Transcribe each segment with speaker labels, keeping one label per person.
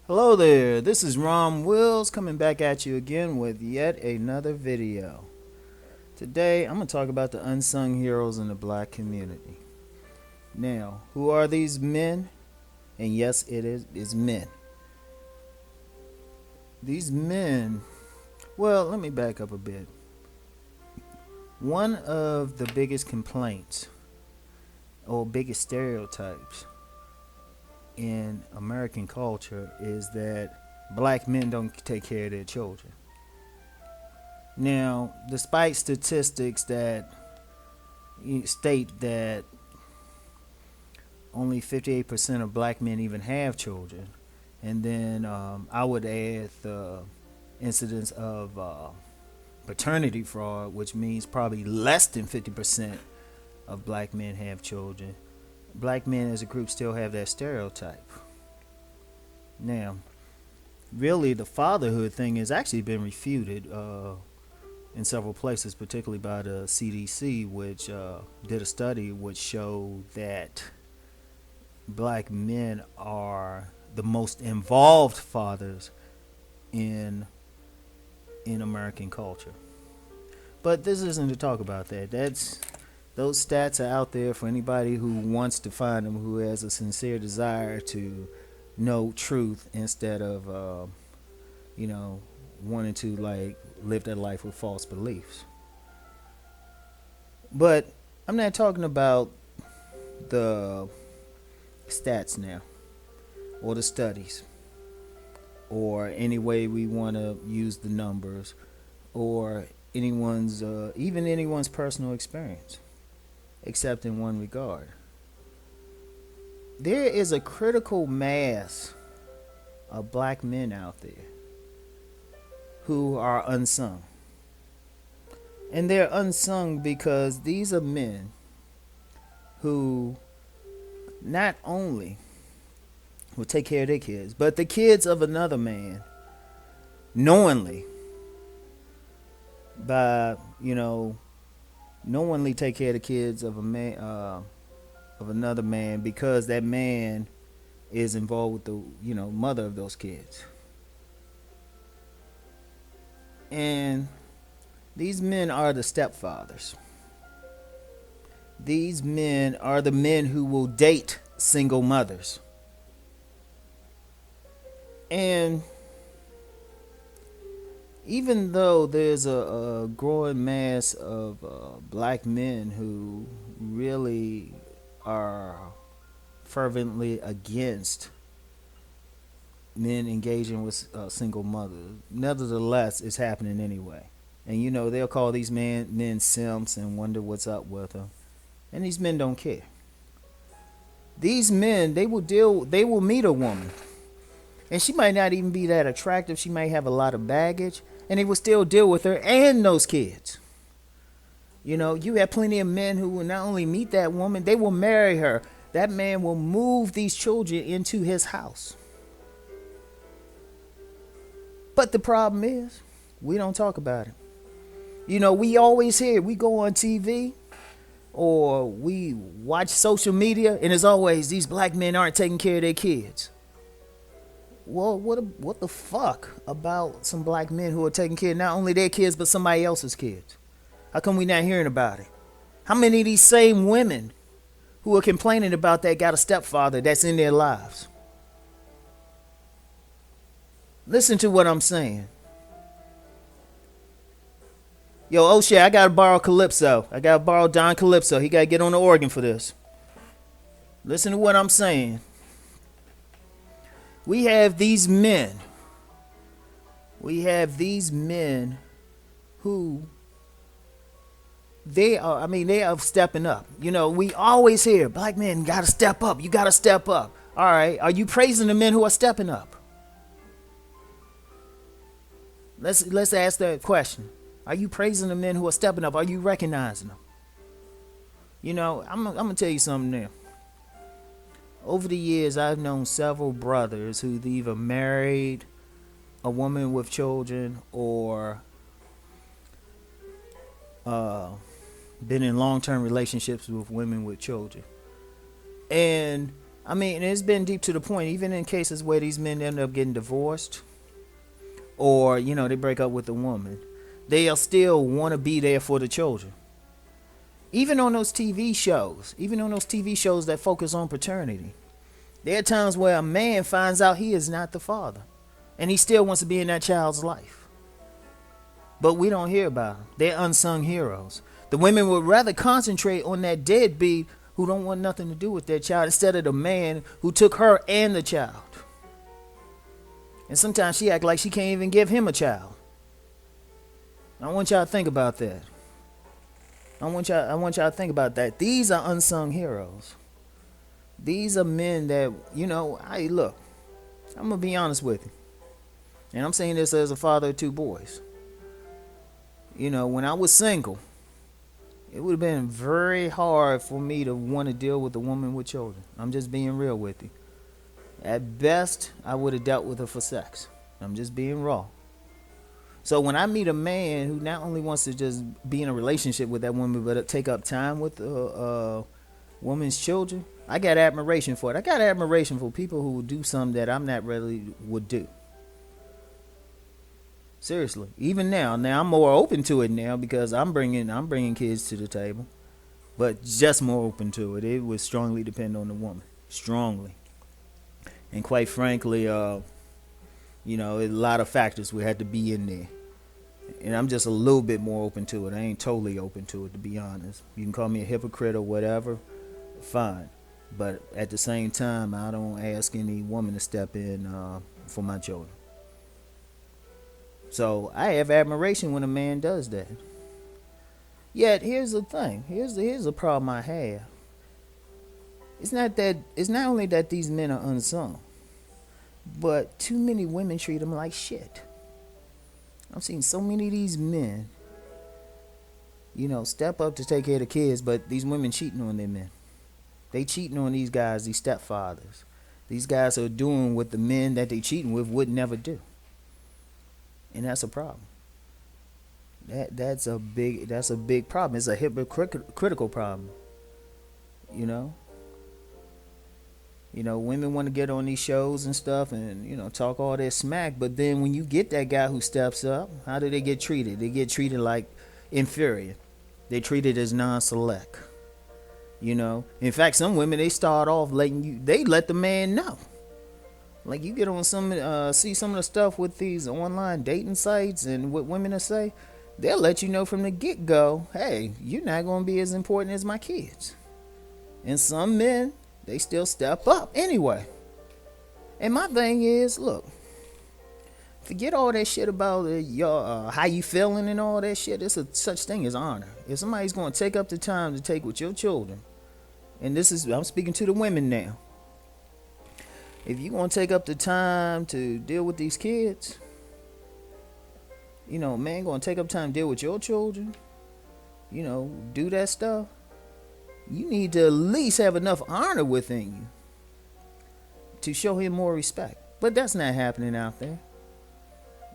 Speaker 1: Hello there, this is Rom Wills coming back at you again with yet another video. Today I'm going to talk about the unsung heroes in the black community. Now, who are these men? And yes, it's men. These men, well, let me back up a bit. One of the biggest complaints or biggest stereotypes in American culture is that black men don't take care of their children. Now, despite statistics that state that only 58% of black men even have children, and then I would add the incidence of paternity fraud, which means probably less than 50% of black men have children. Black men as a group still have that stereotype. Now, really, the fatherhood thing has actually been refuted in several places, particularly by the CDC, which did a study which showed that black men are the most involved fathers in American culture. But this isn't to talk about that. Those stats are out there for anybody who wants to find them, who has a sincere desire to know truth instead of wanting to like live their life with false beliefs. But I'm not talking about the stats now or the studies or any way we want to use the numbers or even anyone's personal experience, except in one regard. There is a critical mass of black men out there who are unsung. And they're unsung because these are men who not only will take care of their kids, but the kids of another man knowingly knowingly take care of the kids of a man of another man because that man is involved with the mother of those kids. And these men are the stepfathers. These men are the men who will date single mothers. And even though there's a growing mass of black men who really are fervently against men engaging with single mothers, nevertheless, it's happening anyway. And they'll call these men simps and wonder what's up with them. And these men don't care. These men, they will meet a woman. And she might not even be that attractive. She might have a lot of baggage. And they will still deal with her and those kids. You have plenty of men who will not only meet that woman, they will marry her. That man will move these children into his house. But the problem is, we don't talk about it. We always hear, we go on TV or we watch social media, and it's always these black men aren't taking care of their kids. Well, what the fuck about some black men who are taking care of not only their kids, but somebody else's kids? How come we not hearing about it? How many of these same women who are complaining about that got a stepfather that's in their lives? Listen to what I'm saying. Yo, oh shit, I gotta borrow Calypso. I gotta borrow Don Calypso. He gotta get on the organ for this. Listen to what I'm saying. We have these men. We have these men who they are stepping up. We always hear black men gotta step up. You gotta step up. All right, are you praising the men who are stepping up? Let's ask that question. Are you praising the men who are stepping up? Are you recognizing them? I'm gonna tell you something now. Over the years, I've known several brothers who've either married a woman with children or been in long-term relationships with women with children. And I mean, it's been deep to the point, even in cases where these men end up getting divorced or, they break up with a woman, they'll still want to be there for the children. Even on those TV shows that focus on paternity, there are times where a man finds out he is not the father and he still wants to be in that child's life. But we don't hear about them. They're unsung heroes. The women would rather concentrate on that deadbeat who don't want nothing to do with their child instead of the man who took her and the child. And sometimes she act like she can't even give him a child. I want y'all to think about that. I want y'all to think about that. These are unsung heroes. These are men that, hey, look, I'm going to be honest with you. And I'm saying this as a father of two boys. When I was single, it would have been very hard for me to want to deal with a woman with children. I'm just being real with you. At best, I would have dealt with her for sex. I'm just being raw. So when I meet a man who not only wants to just be in a relationship with that woman, but take up time with a woman's children, I got admiration for it. I got admiration for people who would do something that I'm not really would do. Seriously, even now I'm more open to it now because I'm bringing kids to the table, but just more open to it. It would strongly depend on the woman, strongly, and quite frankly, a lot of factors would have to be in there, and I'm just a little bit more open to it. I ain't totally open to it, to be honest. You can call me a hypocrite or whatever, fine, but at the same time, I don't ask any woman to step in for my children. So I have admiration when a man does that. Yet here's the thing. Here's the problem I have. It's not only that these men are unsung, but too many women treat them like shit. I've seen so many of these men, step up to take care of the kids, but these women cheating on their men. They cheating on these guys, these stepfathers. These guys are doing what the men that they cheating with would never do. And that's a problem. That's a big problem. It's a hypocritical problem. Women want to get on these shows and stuff and talk all that smack, but then when you get that guy who steps up, how do they get treated? They get treated like inferior. They're treated as non-select. In fact, some women, they start off they let the man know. Like you get on see some of the stuff with these online dating sites and what women will say, they'll let you know from the get-go, hey, you're not going to be as important as my kids. And some men, they still step up anyway. And my thing is, look, forget all that shit about your how you feeling and all that shit. There's such thing as honor. If somebody's going to take up the time to take with your children, and I'm speaking to the women now. If you're going to take up the time to deal with these kids, man going to take up time to deal with your children, do that stuff, you need to at least have enough honor within you to show him more respect. But that's not happening out there.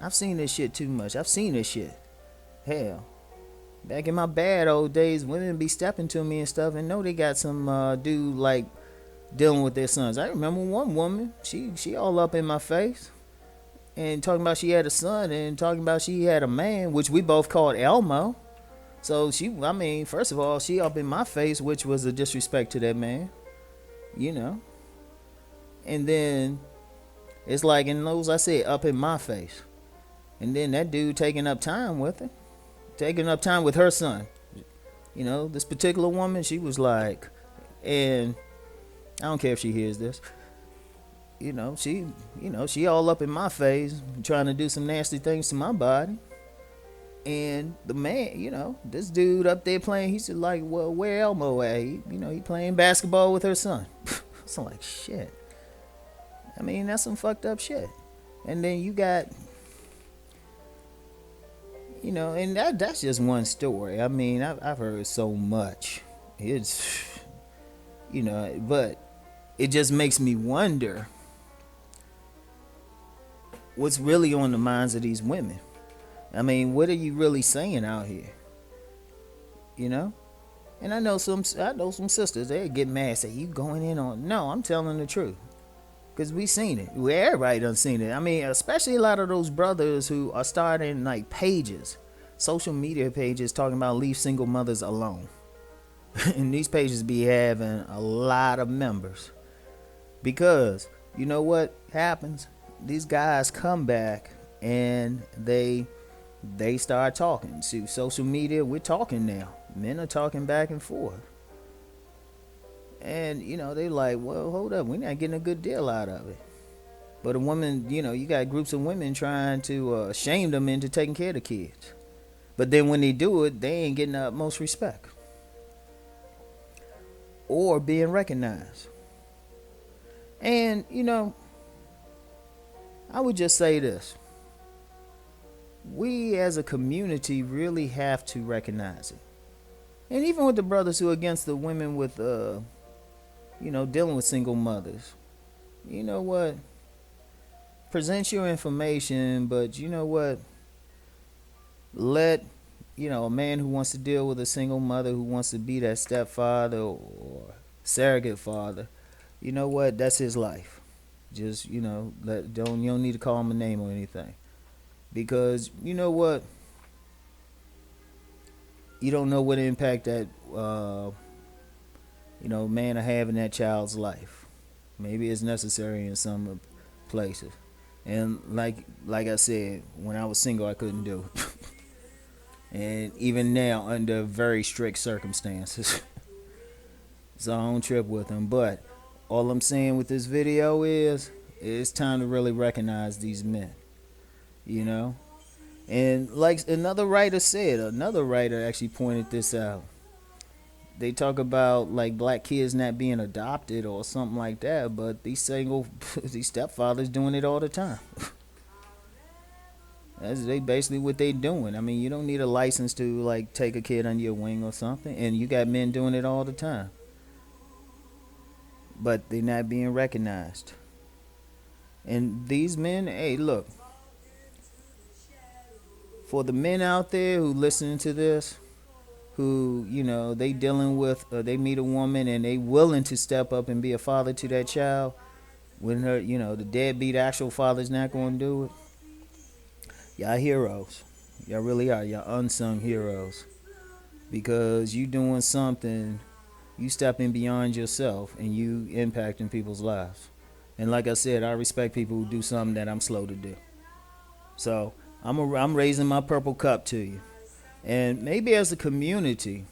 Speaker 1: I've seen this shit too much. I've seen this shit. Hell, back in my bad old days, women be stepping to me and stuff and know they got some dude like dealing with their sons. I remember one woman, she all up in my face and talking about she had a son and talking about she had a man, which we both called Elmo. So first of all, she up in my face, which was a disrespect to that man, and then it's like, in those I said, up in my face, and then that dude taking up time with her son. This particular woman, she was like, and I don't care if she hears this. She all up in my face, trying to do some nasty things to my body. And the man, this dude up there playing, he's like, well, where Elmo at? He playing basketball with her son. So like, shit. That's some fucked up shit. And then you got, and that's just one story. I've heard so much. It's, but it just makes me wonder what's really on the minds of these women. What are you really saying out here? And I know some sisters, they get mad, say you going in on. No, I'm telling the truth. Cause we seen it. Everybody done seen it. I mean, especially a lot of those brothers who are starting like pages, social media pages talking about leave single mothers alone. And these pages be having a lot of members. Because you know what happens? These guys come back and they start talking. See, social media, we're talking now. Men are talking back and forth. And they like, well, hold up, we're not getting a good deal out of it. But a woman, you got groups of women trying to shame them into taking care of the kids. But then when they do it, they ain't getting the utmost respect or being recognized. And I would just say this: we as a community really have to recognize it. And even with the brothers who are against the women with dealing with single mothers, you know what? Present your information, but you know what? Let a man who wants to deal with a single mother, who wants to be that stepfather or surrogate father, you know what? That's his life. Just you don't need to call him a name or anything, because you know what? You don't know what impact that man will have in that child's life. Maybe it's necessary in some places. And like I said, when I was single, I couldn't do it. And even now, under very strict circumstances. So I don't trip with them. But all I'm saying with this video is it's time to really recognize these men. You know? And like another writer actually pointed this out. They talk about like black kids not being adopted or something like that, but these stepfathers doing it all the time. That's basically what they doing. I mean, you don't need a license to like take a kid under your wing or something, and you got men doing it all the time. But they're not being recognized. And these men, hey, look, for the men out there who listening to this, who they dealing with, they meet a woman and they willing to step up and be a father to that child, when her the deadbeat actual father's not going to do it. Y'all heroes. Y'all really are. Y'all unsung heroes. Because you doing something, you stepping beyond yourself and you impacting people's lives. And like I said, I respect people who do something that I'm slow to do. So I'm raising my purple cup to you. And maybe as a community,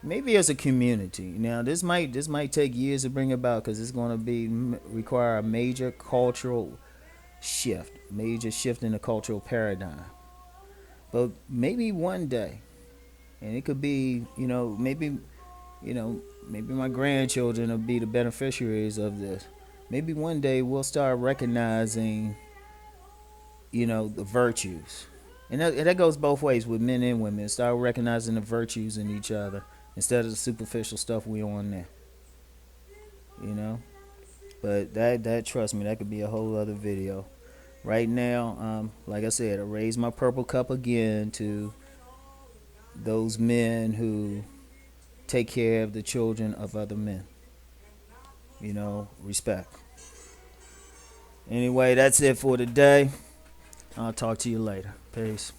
Speaker 1: now this might take years to bring about, because it's going to require a major shift in the cultural paradigm. But maybe one day, and it could be maybe my grandchildren will be the beneficiaries of this. Maybe one day we'll start recognizing the virtues. And that goes both ways with men and women. Start recognizing the virtues in each other instead of the superficial stuff we on there. But that trust me, that could be a whole other video. Right now, like I said, I raise my purple cup again to those men who take care of the children of other men. Respect. Anyway, that's it for today. I'll talk to you later. Peace.